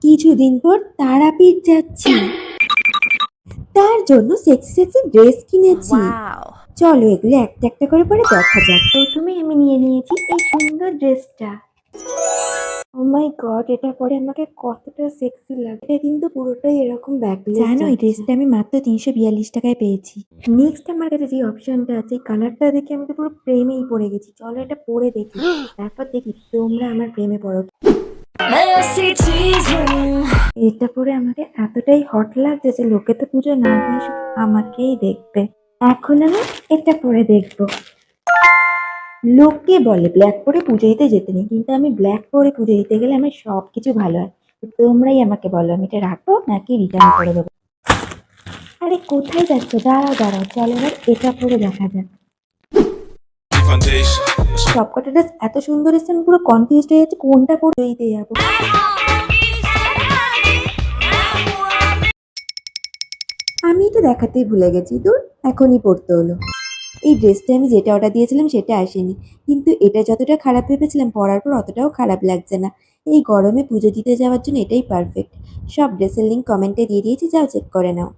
কিছুদিন পর তারাপীঠ যাচ্ছি, তার জন্য সেক্সি সেক্সি ড্রেস কিনেছি। ওয়াও! চলো এগুলো একটা একটা করে পরে দেখা যাক। প্রথমে আমি নিয়ে নিয়েছি এই সুন্দর ড্রেসটা। ও মাই গড, এটা পরে আমাকে কতটা সেক্সি লাগে। এটা কিন্তু পুরোটাই এরকম ব্যাকলেস। জানো এই ড্রেসটা আমি মাত্র 342 টাকায় পেয়েছি। নেক্সট আমার কাছে যে অপশনটা আছে, এই কালারটা দেখে আমি তো পুরো প্রেমেই পড়ে গেছি। চলো এটা পরে দেখি, তারপর দেখি তোমরা আমার প্রেমে পড়ো। এটা পরে আমাকে এতটাই হট লাগছে যে লোকে তো পুজো না দিয়ে শুধু আমাকেই দেখবে। এখন আমি এটা পরে দেখবো। লোকে বলে ব্ল্যাক পরে পুজো দিতে যেতে নেই, কিন্তু আমি ব্ল্যাক পরে পুজো দিতে গেলে আমার সবকিছু ভালো হয়। তো তোমরাই আমাকে বলো আমি এটা রাখবো নাকি রিটার্ন করে দেবো। আরে কোথায় যাচ্ছ, দাঁড়াও দাঁড়াও, চলো এবার এটা পরে দেখা যাক। সবকটা ড্রেস এত সুন্দর এসছে, আমি পুরো কনফিউজড হয়ে যাচ্ছি কোনটা পরে দিতে যাবো। আমি এটা দেখাতেই ভুলে গেছি, দূর, এখনই পড়তে হলো। এই ড্রেসটা আমি যেটা অর্ডার দিয়েছিলাম সেটা আসেনি, কিন্তু এটা যতটা খারাপ ভেবেছিলাম পরার পর অতটাও খারাপ লাগছে না। এই গরমে পুজো দিতে যাওয়ার জন্য এটাই পারফেক্ট। সব ড্রেসের লিঙ্ক কমেন্টে দিয়ে দিয়েছি, যাও চেক করে নাও।